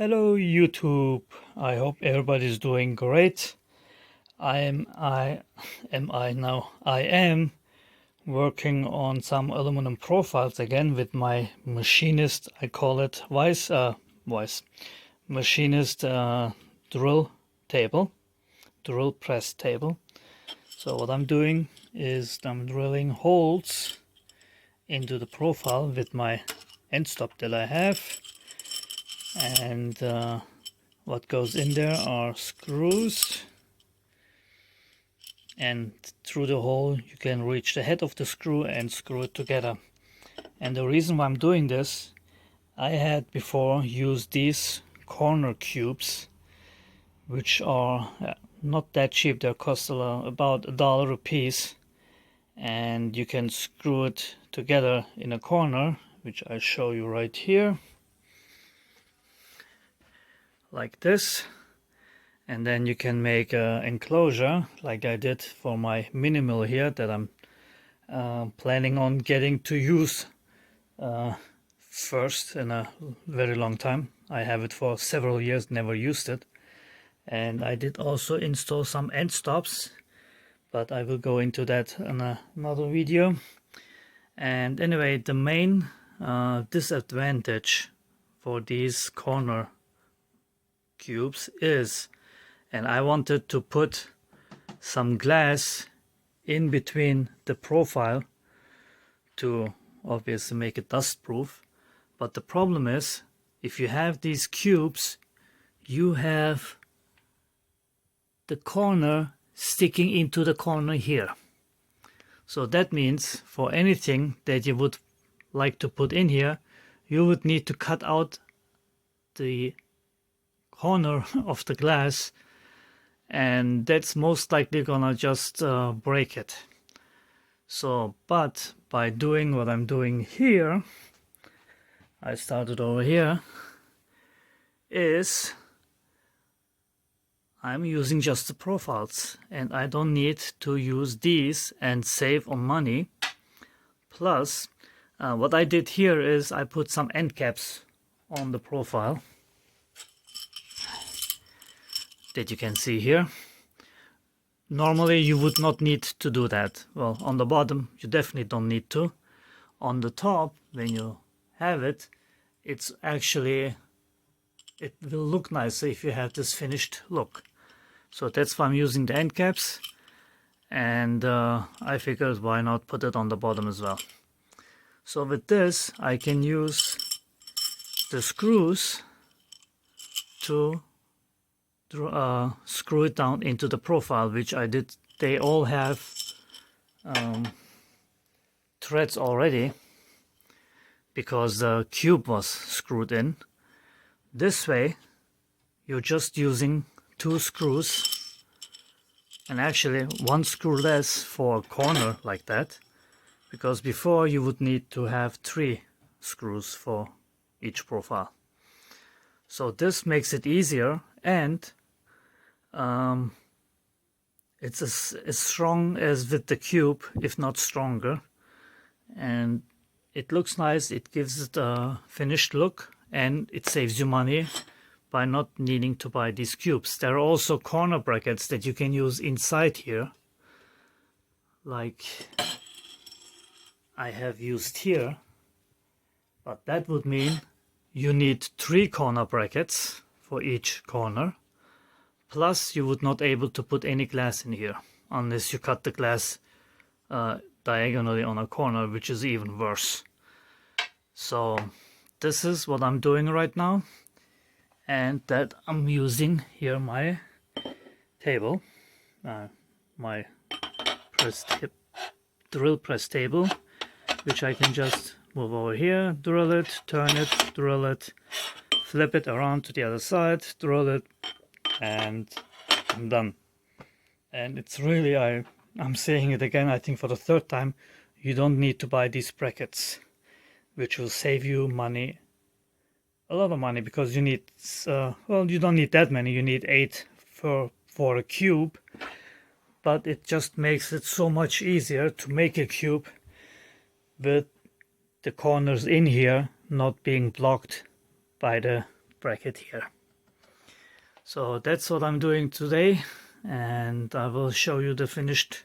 Hello YouTube. I hope everybody's doing great. I am working on some aluminum profiles again with my machinist. I call it machinist drill press table. So what I'm doing is I'm drilling holes into the profile with my end stop that I have, and what goes in there are screws, and through the hole you can reach the head of the screw and screw it together. And the reason why I'm doing this, I had before used these corner cubes, which are not that cheap. They cost about $1 a piece, and you can screw it together in a corner, which I show you right here, like this. And then you can make an enclosure like I did for my mini mill here that I'm planning on getting to use first in a very long time. I have it for several years, never used it. And I did also install some end stops, but I will go into that in another video. And anyway, the main disadvantage for these corner cubes is, and I wanted to put some glass in between the profile to obviously make it dust proof. But the problem is, if you have these cubes, you have the corner sticking into the corner here. So that means for anything that you would like to put in here, you would need to cut out the corner of the glass, and that's most likely gonna just break it. So, but by doing what I'm doing here, I started over here, is I'm using just the profiles, and I don't need to use these and save on money. Plus, what I did here is I put some end caps on the profile that you can see here. Normally you would not need to do that. Well, on the bottom you definitely don't need to. On the top, when you have it, it's actually, it will look nicer if you have this finished look. So that's why I'm using the end caps, and I figured why not put it on the bottom as well. So with this I can use the screws to screw it down into the profile, which I did. They all have threads already because the cube was screwed in. This way you're just using 2 screws, and actually 1 screw less for a corner like that, because before you would need to have 3 screws for each profile. So this makes it easier, and it's as strong as with the cube, if not stronger, and it looks nice. It gives it a finished look, and it saves you money by not needing to buy these cubes. There are also corner brackets that you can use inside here, like I have used here, but that would mean you need 3 corner brackets for each corner. Plus, you would not able to put any glass in here unless you cut the glass diagonally on a corner, which is even worse. So this is what I'm doing right now, and that I'm using here my table, my drill press table, which I can just move over here, drill it, turn it, drill it, flip it around to the other side, drill it, and I'm done. And it's really, I'm saying it again, I think for the 3rd time, you don't need to buy these brackets, which will save you money, a lot of money, because you need, well, you don't need that many, you need 8 for a cube, but it just makes it so much easier to make a cube with the corners in here not being blocked by the bracket here. So that's what I'm doing today, and I will show you the finished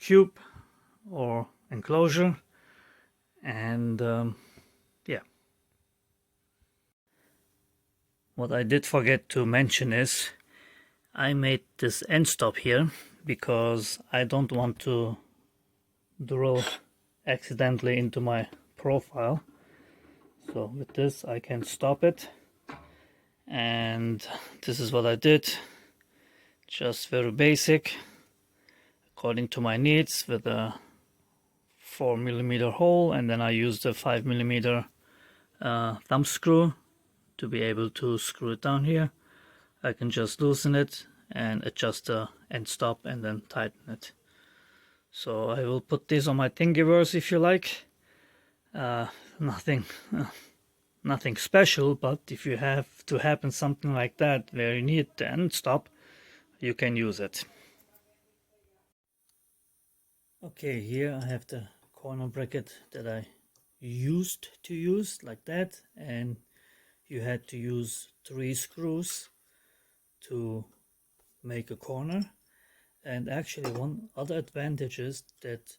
cube or enclosure. And yeah, what I did forget to mention is I made this end stop here because I don't want to drill accidentally into my profile. So with this I can stop it, and this is what I did. Just very basic according to my needs, with a 4mm hole, and then I used a 5mm thumb screw to be able to screw it down here. I can just loosen it and adjust the end stop and then tighten it. So I will put this on my Thingiverse if you like. Nothing special, but if you have to happen something like that where you need the end stop, you can use it. Okay, here I have the corner bracket that I used to use like that, and you had to use 3 screws to make a corner. And actually one other advantage is that,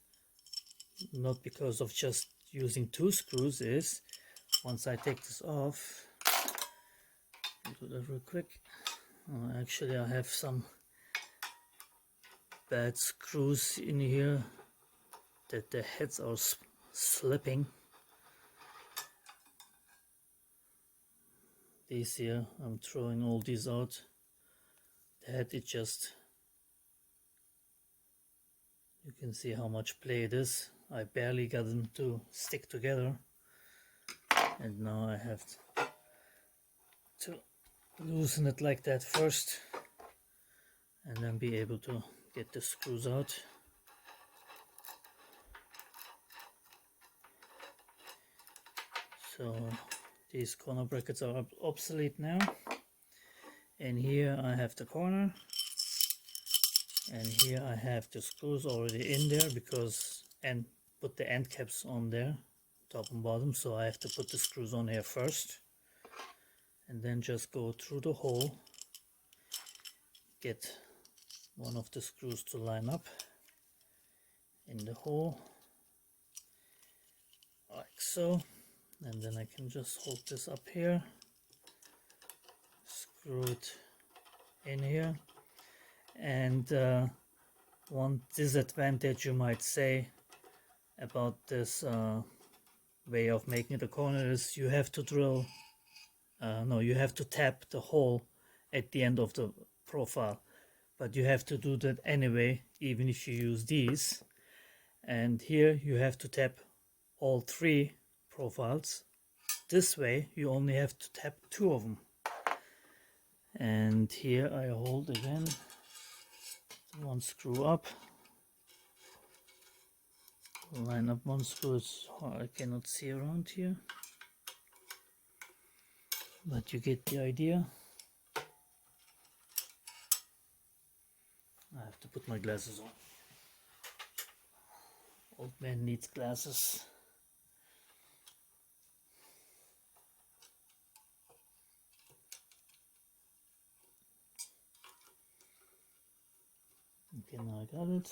not because of just using 2 screws, is once I take this off, do that real quick. Actually I have some bad screws in here that the heads are slipping. These here, I'm throwing all these out. The head, it just, you can see how much play it is. I barely got them to stick together, and now I have to loosen it like that first and then be able to get the screws out. So these corner brackets are obsolete now, and here I have the corner, and here I have the screws already in there because, and put the end caps on there, top and bottom, so I have to put the screws on here first and then just go through the hole, get one of the screws to line up in the hole like so, and then I can just hold this up here, screw it in here. And one disadvantage, you might say, about this way of making the corner is you have to drill, you have to tap the hole at the end of the profile, but you have to do that anyway even if you use these. And here you have to tap all 3 profiles. This way you only have to tap 2 of them. And here I hold again one screw up, line up one screw. It's hard, I cannot see around here, but you get the idea. I have to put my glasses on. Old man needs glasses. Okay, now I got it.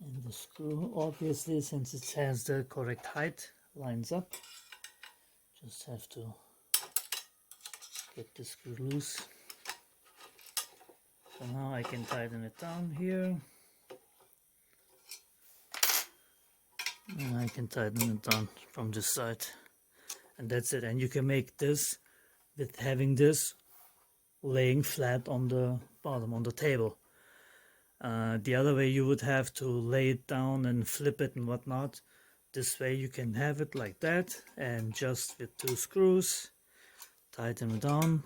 And the screw, obviously, since it has the correct height, lines up. Just have to get the screw loose. So now I can tighten it down here. And I can tighten it down from this side. And that's it. And you can make this with having this laying flat on the bottom, on the table. The other way you would have to lay it down and flip it and whatnot. This way you can have it like that, and just with 2 screws tighten it down.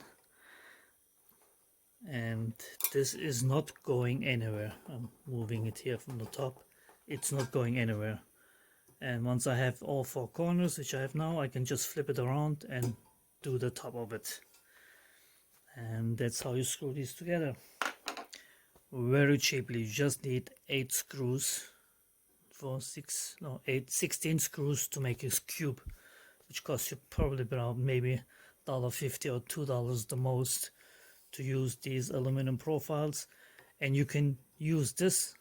And this is not going anywhere. I'm moving it here from the top. It's not going anywhere. And once I have all 4 corners, which I have now, I can just flip it around and do the top of it. And that's how you screw these together. Very cheaply. You just need 8 screws for 16 screws to make a cube, which costs you probably around maybe $1.50 or $2 the most to use these aluminum profiles. And you can use this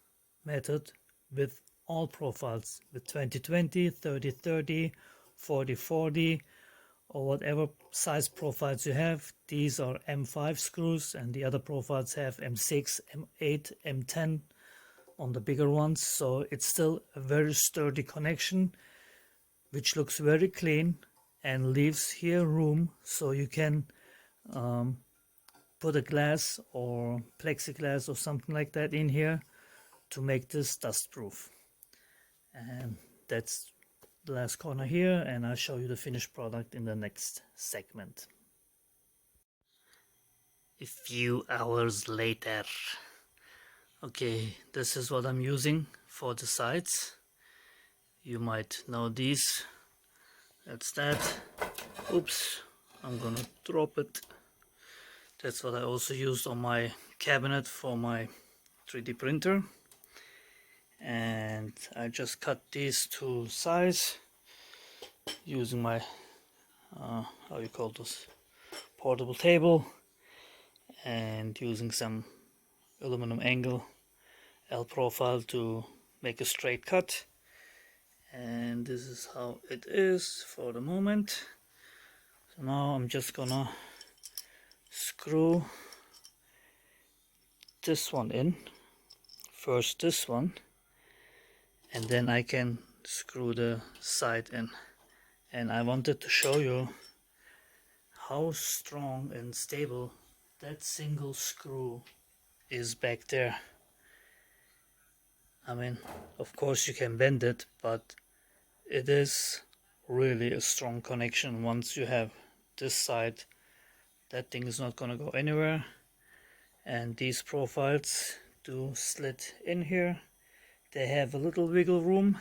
method with all profiles, with 2020, 30-30, 40-40, or whatever size profiles you have. These are M5 screws, and the other profiles have M6, M8, M10 on the bigger ones. So it's still a very sturdy connection, which looks very clean and leaves here room so you can put a glass or plexiglass or something like that in here to make this dust proof. And that's the last corner here, and I'll show you the finished product in the next segment. A few hours later. Okay, this is what I'm using for the sides. You might know these. That's that. Oops, I'm gonna drop it. That's what I also used on my cabinet for my 3D printer. And I just cut these to size using my how you call this, portable table, and using some aluminum angle L profile to make a straight cut. And this is how it is for the moment. So now I'm just gonna screw this one in, first this one, and then I can screw the side in. And I wanted to show you how strong and stable that single screw is back there. I mean, of course you can bend it, but it is really a strong connection. Once you have this side, that thing is not gonna go anywhere. And these profiles do slit in here. They have a little wiggle room.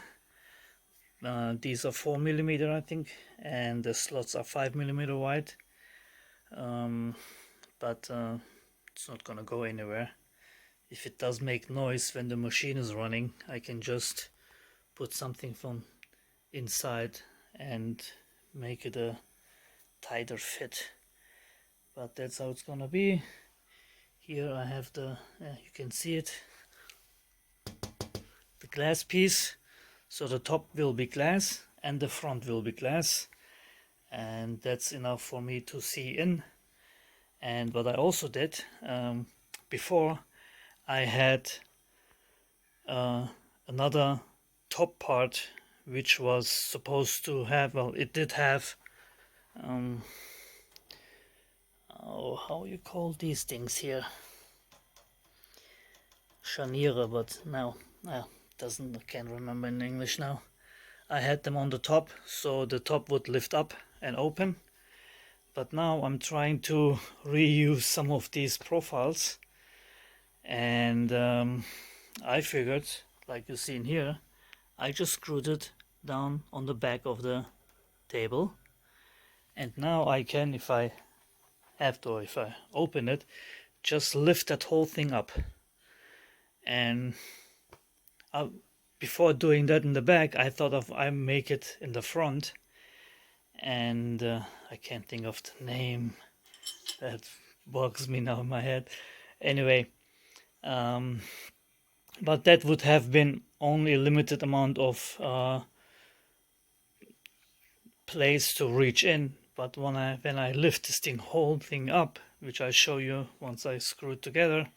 These are 4mm, I think, and the slots are 5mm wide. But it's not gonna go anywhere. If it does make noise when the machine is running, I can just put something from inside and make it a tighter fit. But that's how it's gonna be. Here I have the, you can see it, the glass piece. So the top will be glass and the front will be glass, and that's enough for me to see in. And what I also did before, I had another top part which was supposed to have, well, it did have how you call these things here, Scharniere, but now doesn't, I can't remember in English now. I had them on the top so the top would lift up and open, but now I'm trying to reuse some of these profiles, and I figured, like you see in here, I just screwed it down on the back of the table, and now I can, if I have to, if I open it, just lift that whole thing up. And before doing that in the back, I thought of I make it in the front, and I can't think of the name. That bugs me now in my head. Anyway, but that would have been only a limited amount of place to reach in. But when I lift this whole thing up, which I show you once I screw it together,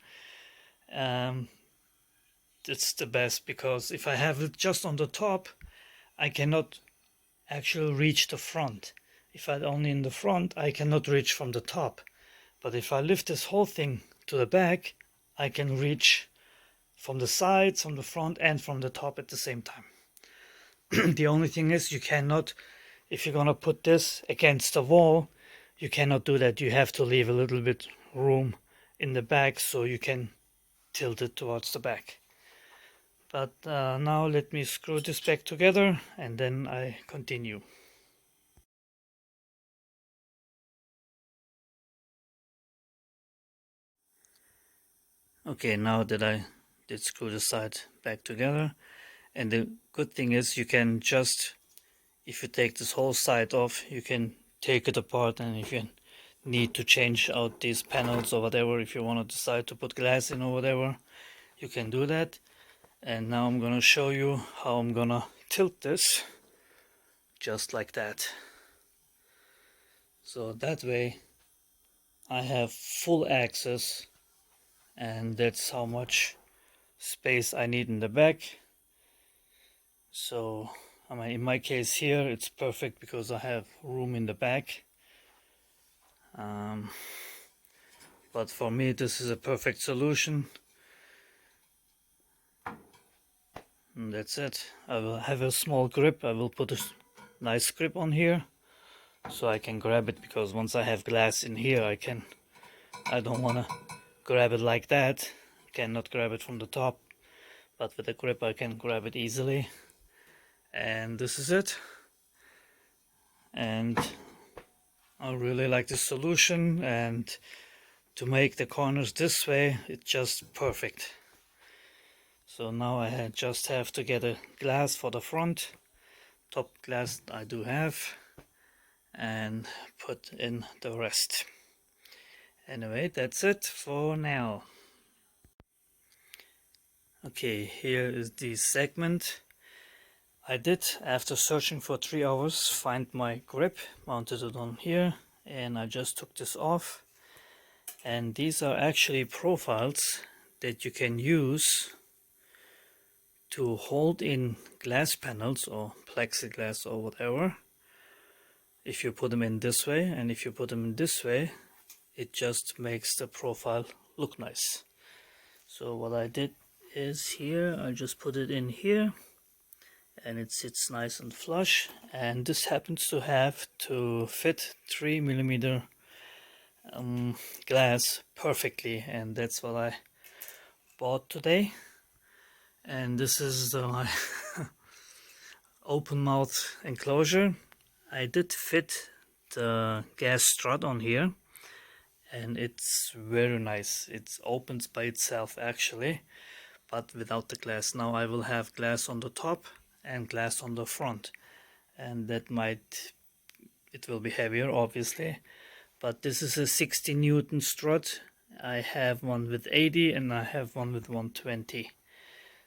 it's the best, because if I have it just on the top, I cannot actually reach the front. If I'm only in the front, I cannot reach from the top. But if I lift this whole thing to the back, I can reach from the sides, from the front, and from the top at the same time. The only thing is, you cannot, if you're gonna put this against the wall, you cannot do that. You have to leave a little bit room in the back so you can tilt it towards the back. But now let me screw this back together and then I continue. Okay, now that I did screw the side back together, And the good thing is you can just, if you take this whole side off, you can take it apart, and if you need to change out these panels or whatever, if you want to decide to put glass in or whatever, you can do that. And now I'm gonna show you how I'm gonna tilt this, just like that. So that way I have full access, and that's how much space I need in the back. So I mean, in my case here it's perfect because I have room in the back. But for me this is a perfect solution. And that's it. I will have a small grip. I will put a nice grip on here so I can grab it, because once I have glass in here I don't want to grab it like that. Cannot grab it from the top, but with a grip I can grab it easily. And this is it. And I really like this solution, and to make the corners this way, it's just perfect. So now I just have to get a glass for the front. Top glass I do have, and put in the rest. Anyway, that's it for now. Okay, here is the segment. I did, after searching for 3 hours, find my grip, mounted it on here, and I just took this off. And these are actually profiles that you can use to hold in glass panels or plexiglass or whatever. If you put them in this way, and if you put them in this way, it just makes the profile look nice. So what I did is here, I just put it in here, and it sits nice and flush. And this happens to have to fit 3mm glass perfectly, and that's what I bought today. And this is my open mouth enclosure. I did fit the gas strut on here, and it's very nice. It opens by itself actually, but without the glass. Now I will have glass on the top and glass on the front, and that it will be heavier obviously, but this is a 60 Newton strut. I have one with 80 and I have one with 120,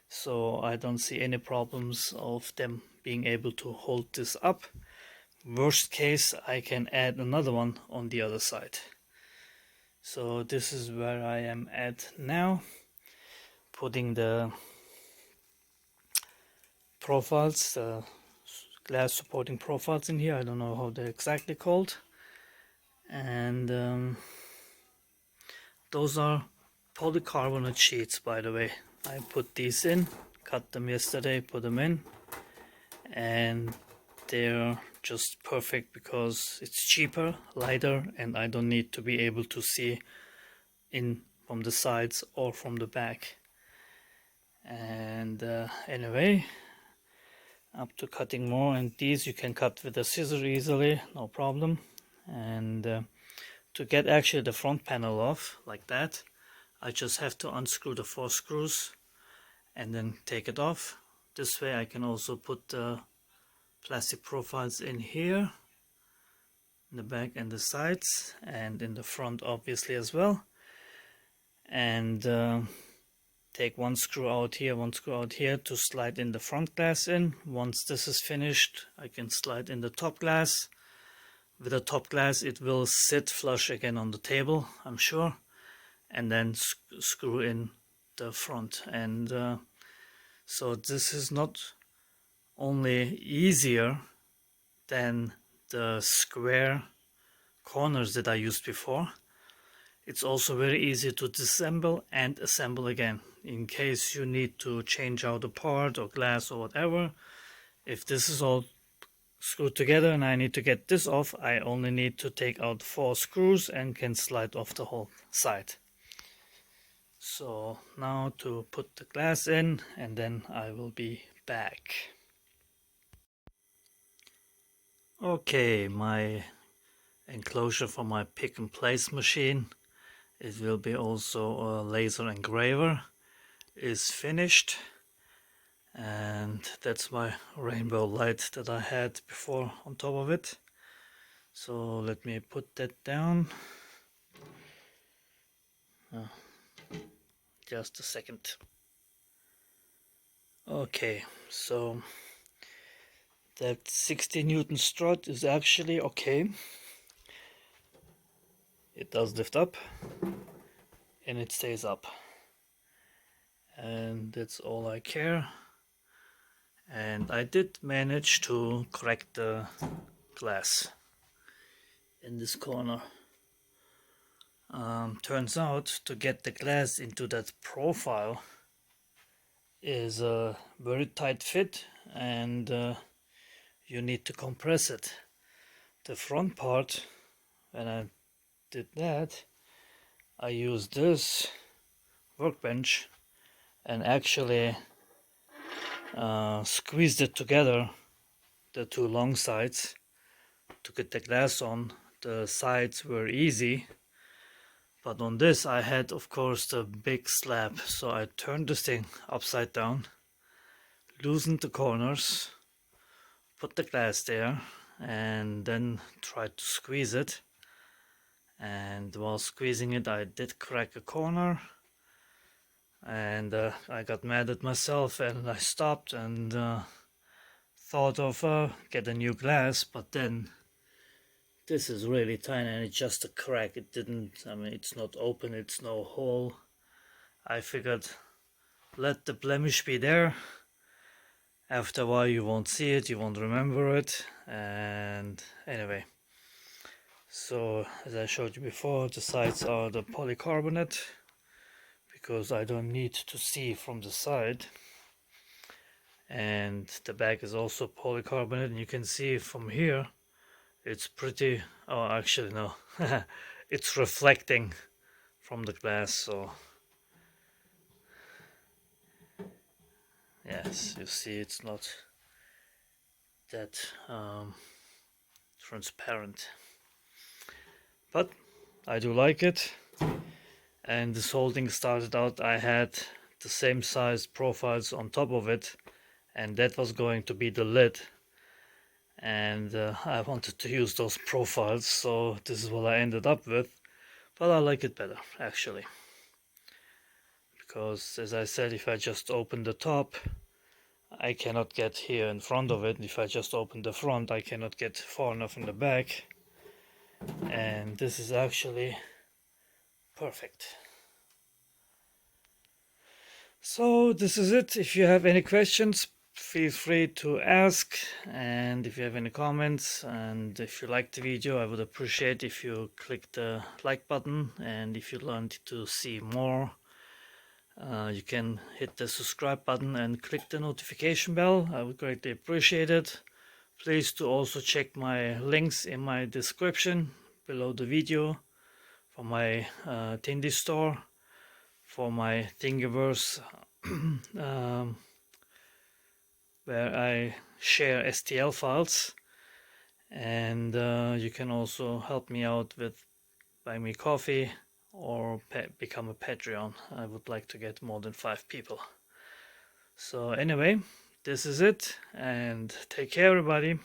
so I don't see any problems of them being able to hold this up. Worst case, I can add another one on the other side. So this is where I am at now, putting the profiles, the glass supporting profiles in here. I don't know how they're exactly called. And those are polycarbonate sheets, by the way. I put these in, cut them yesterday, put them in, and they're just perfect because it's cheaper, lighter, and I don't need to be able to see in from the sides or from the back. And anyway, up to cutting more, and these you can cut with a scissor easily, no problem. And to get actually the front panel off like that, I just have to unscrew the 4 screws and then take it off. This way I can also put the plastic profiles in here, in the back and the sides, and in the front obviously as well. And take 1 screw out here, 1 screw out here to slide in the front glass in. Once this is finished, I can slide in the top glass. With the top glass it will sit flush again on the table, I'm sure, and then screw in the front. And so this is not only easier than the square corners that I used before, it's also very easy to disassemble and assemble again. In case you need to change out a part or glass or whatever, if this is all screwed together and I need to get this off, I only need to take out 4 screws and can slide off the whole side. So now to put the glass in, and then I will be back. Okay, my enclosure for my pick and place machine, it will be also a laser engraver, is finished. and that's my rainbow light that I had before on top of it. So let me put that down. Just a second. Okay, so that 60 Newton strut is actually okay. It does lift up and it stays up, and that's all I care. And I did manage to crack the glass in this corner. Turns out to get the glass into that profile is a very tight fit, and you need to compress it. The front part, when I did that, I used this workbench and actually squeezed it together, the two long sides, to get the glass on. The sides were easy, but on this I had, of course, the big slab, so I turned this thing upside down, loosened the corners, put the glass there, and then tried to squeeze it. And while squeezing it, I did crack a corner, and I got mad at myself and I stopped and thought of get a new glass, but then this is really tiny and it's just a crack. It didn't, I mean, it's not open, it's no hole. I figured let the blemish be there. After a while you won't see it, you won't remember it. And anyway, so as I showed you before, the sides are the polycarbonate, because I don't need to see from the side. And the back is also polycarbonate, and you can see from here it's pretty, oh actually no, it's reflecting from the glass, so yes, you see it's not that transparent, but I do like it. And this whole thing started out, I had the same size profiles on top of it, and that was going to be the lid, and I wanted to use those profiles, so this is what I ended up with. But I like it better actually, because as I said, if I just open the top, I cannot get here in front of it. If I just open the front, I cannot get far enough in the back, and this is actually perfect. So this is it. If you have any questions, feel free to ask, and if you have any comments, and if you liked the video, I would appreciate if you click the like button, and if you want to see more, you can hit the subscribe button and click the notification bell. I would greatly appreciate it. Please do also check my links in my description below the video for my Tindy store, for my Thingiverse, where I share STL files, and you can also help me out with buy me coffee or become a Patreon. I would like to get more than 5 people. So anyway, this is it, and take care everybody.